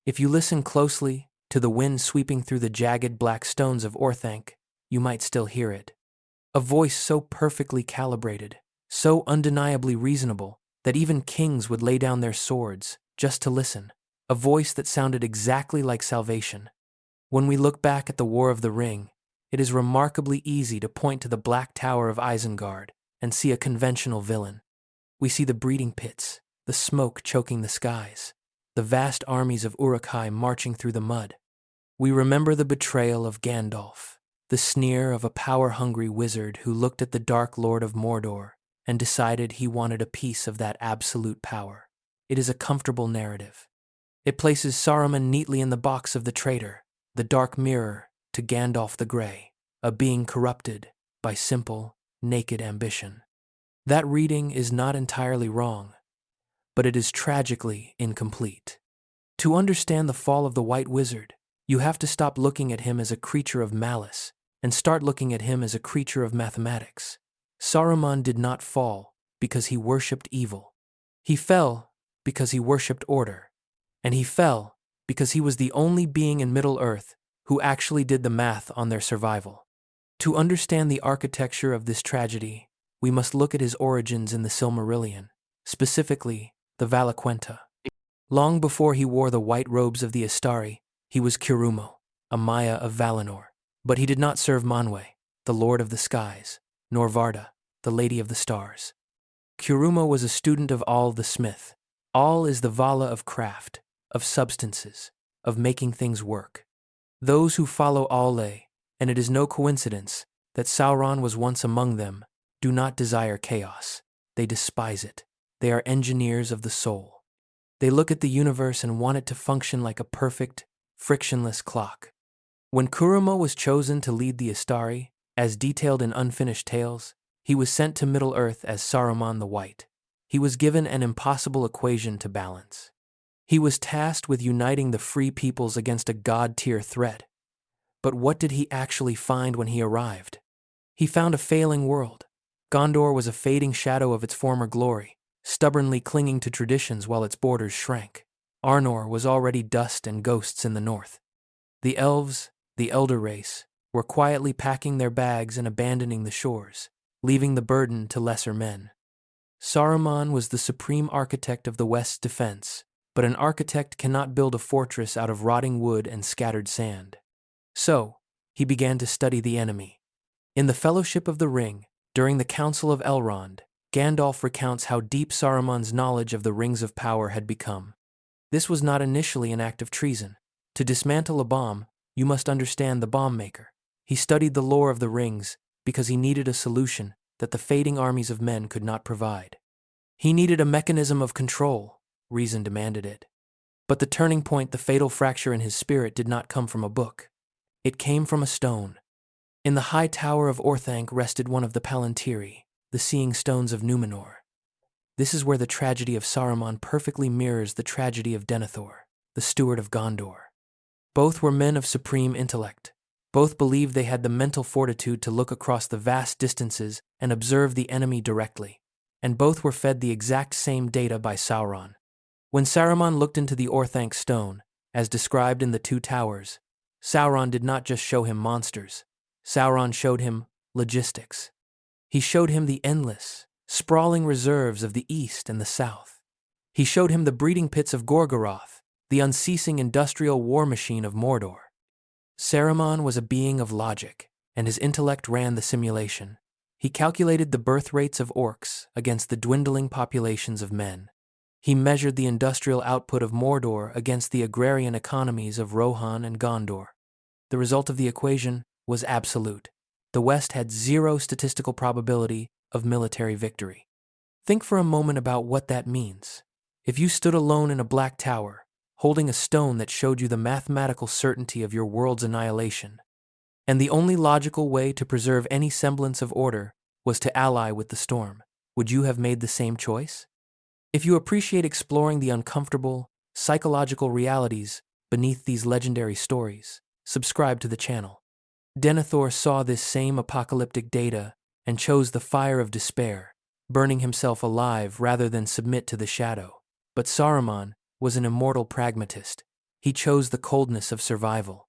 If you listen closely to the wind sweeping through the jagged black stones of Orthanc, you might still hear it. A voice so perfectly calibrated, so undeniably reasonable, that even kings would lay down their swords just to listen. A voice that sounded exactly like salvation. When we look back at the War of the Ring, it is remarkably easy to point to the Black Tower of Isengard and see a conventional villain. We see the breeding pits, the smoke choking the skies, the vast armies of Uruk-hai marching through the mud. We remember the betrayal of Gandalf, the sneer of a power-hungry wizard who looked at the Dark Lord of Mordor and decided he wanted a piece of that absolute power. It is a comfortable narrative. It places Saruman neatly in the box of the traitor, the dark mirror to Gandalf the Grey, a being corrupted by simple, naked ambition. That reading is not entirely wrong, but it is tragically incomplete. To understand the fall of the White Wizard, you have to stop looking at him as a creature of malice and start looking at him as a creature of mathematics. Saruman did not fall because he worshipped evil. He fell because he worshipped order. And he fell because he was the only being in Middle-earth who actually did the math on their survival. To understand the architecture of this tragedy, we must look at his origins in the Silmarillion, specifically the Valaquenta. Long before he wore the white robes of the Istari, he was Curumo, a Maia of Valinor. But he did not serve Manwe, the Lord of the Skies, nor Varda, the Lady of the Stars. Curumo was a student of Aulë the Smith. Aulë is the Vala of craft, of substances, of making things work. Those who follow Aulë, and it is no coincidence that Sauron was once among them, do not desire chaos. They despise it. They are engineers of the soul. They look at the universe and want it to function like a perfect, frictionless clock. When Curumo was chosen to lead the Istari, as detailed in Unfinished Tales, he was sent to Middle-earth as Saruman the White. He was given an impossible equation to balance. He was tasked with uniting the free peoples against a god-tier threat. But what did he actually find when he arrived? He found a failing world. Gondor was a fading shadow of its former glory, stubbornly clinging to traditions while its borders shrank. Arnor was already dust and ghosts in the north. The elves, the elder race, were quietly packing their bags and abandoning the shores, leaving the burden to lesser men. Saruman was the supreme architect of the West's defense, but an architect cannot build a fortress out of rotting wood and scattered sand. So, he began to study the enemy. In the Fellowship of the Ring, during the Council of Elrond, Gandalf recounts how deep Saruman's knowledge of the Rings of Power had become. This was not initially an act of treason. To dismantle a bomb, you must understand the bomb maker. He studied the lore of the rings because he needed a solution that the fading armies of men could not provide. He needed a mechanism of control. Reason demanded it. But the turning point, the fatal fracture in his spirit, did not come from a book. It came from a stone. In the high tower of Orthanc rested one of the Palantír, the seeing stones of Númenor. This is where the tragedy of Saruman perfectly mirrors the tragedy of Denethor, the steward of Gondor. Both were men of supreme intellect. Both believed they had the mental fortitude to look across the vast distances and observe the enemy directly. And both were fed the exact same data by Sauron. When Saruman looked into the Orthanc stone, as described in the Two Towers, Sauron did not just show him monsters. Sauron showed him logistics. He showed him the endless, sprawling reserves of the east and the south. He showed him the breeding pits of Gorgoroth, the unceasing industrial war machine of Mordor. Saruman was a being of logic, and his intellect ran the simulation. He calculated the birth rates of orcs against the dwindling populations of men. He measured the industrial output of Mordor against the agrarian economies of Rohan and Gondor. The result of the equation was absolute. The West had zero statistical probability of military victory. Think for a moment about what that means. If you stood alone in a black tower, holding a stone that showed you the mathematical certainty of your world's annihilation, and the only logical way to preserve any semblance of order was to ally with the storm, would you have made the same choice? If you appreciate exploring the uncomfortable, psychological realities beneath these legendary stories, subscribe to the channel. Denethor saw this same apocalyptic data and chose the fire of despair, burning himself alive rather than submit to the shadow. But Saruman was an immortal pragmatist. He chose the coldness of survival.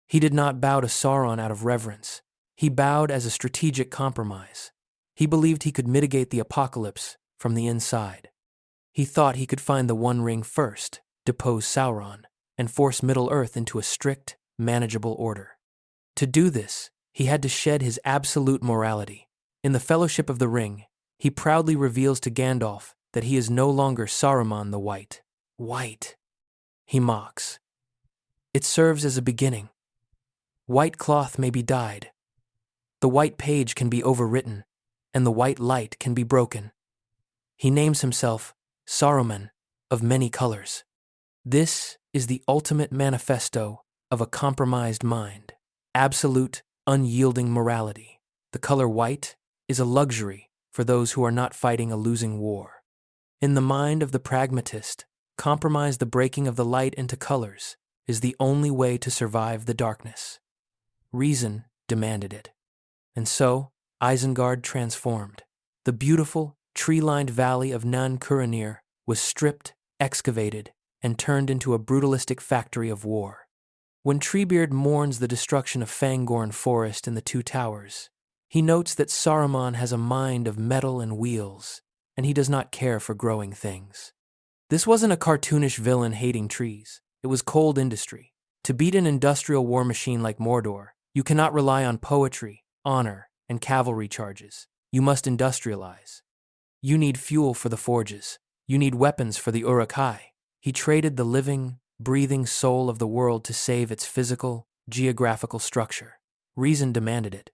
He did not bow to Sauron out of reverence. He bowed as a strategic compromise. He believed he could mitigate the apocalypse from the inside. He thought he could find the One Ring first, depose Sauron, and force Middle-earth into a strict, manageable order. To do this, he had to shed his absolute morality. In the Fellowship of the Ring, he proudly reveals to Gandalf that he is no longer Saruman the White. White, he mocks. It serves as a beginning. White cloth may be dyed. The white page can be overwritten, and the white light can be broken. He names himself Saruman of Many Colours. This is the ultimate manifesto of a compromised mind. Absolute, unyielding morality. The color white is a luxury for those who are not fighting a losing war. In the mind of the pragmatist, compromise, the breaking of the light into colors, is the only way to survive the darkness. Reason demanded it. And so, Isengard transformed. The beautiful, tree-lined valley of Nan Curumo was stripped, excavated, and turned into a brutalistic factory of war. When Treebeard mourns the destruction of Fangorn Forest in the Two Towers, he notes that Saruman has a mind of metal and wheels, and he does not care for growing things. This wasn't a cartoonish villain hating trees. It was cold industry. To beat an industrial war machine like Mordor, you cannot rely on poetry, honor, and cavalry charges. You must industrialize. You need fuel for the forges. You need weapons for the Uruk-hai. He traded the living, breathing soul of the world to save its physical, geographical structure. Reason demanded it.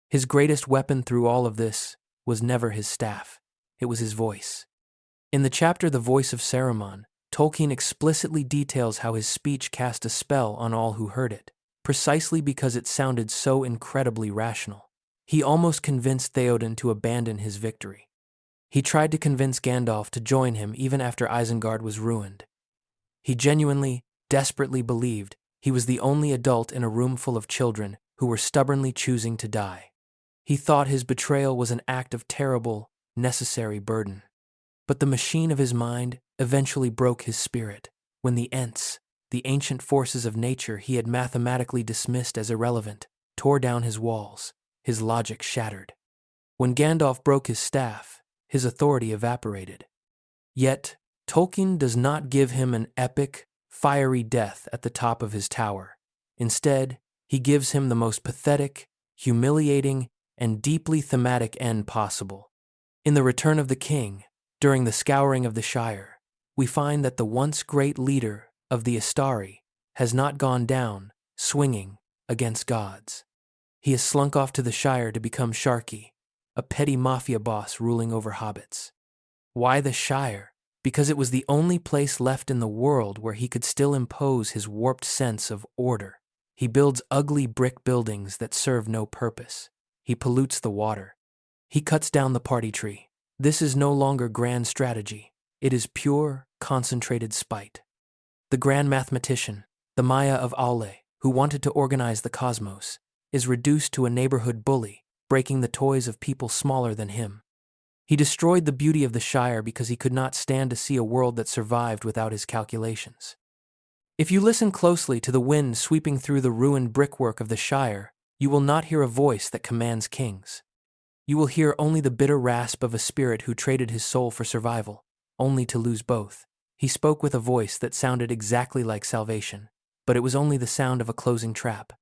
His greatest weapon through all of this was never his staff. It was his voice. In the chapter The Voice of Saruman, Tolkien explicitly details how his speech cast a spell on all who heard it, precisely because it sounded so incredibly rational. He almost convinced Theoden to abandon his victory. He tried to convince Gandalf to join him even after Isengard was ruined. He genuinely, desperately believed he was the only adult in a room full of children who were stubbornly choosing to die. He thought his betrayal was an act of terrible, necessary burden. But the machine of his mind eventually broke his spirit when the Ents, the ancient forces of nature he had mathematically dismissed as irrelevant, tore down his walls. His logic shattered. When Gandalf broke his staff, his authority evaporated. Yet, Tolkien does not give him an epic, fiery death at the top of his tower. Instead, he gives him the most pathetic, humiliating, and deeply thematic end possible. In The Return of the King, during the scouring of the Shire, we find that the once great leader of the Istari has not gone down, swinging against gods. He has slunk off to the Shire to become Sharky, a petty mafia boss ruling over hobbits. Why the Shire? Because it was the only place left in the world where he could still impose his warped sense of order. He builds ugly brick buildings that serve no purpose. He pollutes the water. He cuts down the party tree. This is no longer grand strategy. It is pure, concentrated spite. The grand mathematician, the Maia of Aulë, who wanted to organize the cosmos, is reduced to a neighborhood bully, breaking the toys of people smaller than him. He destroyed the beauty of the Shire because he could not stand to see a world that survived without his calculations. If you listen closely to the wind sweeping through the ruined brickwork of the Shire, you will not hear a voice that commands kings. You will hear only the bitter rasp of a spirit who traded his soul for survival, only to lose both. He spoke with a voice that sounded exactly like salvation, but it was only the sound of a closing trap.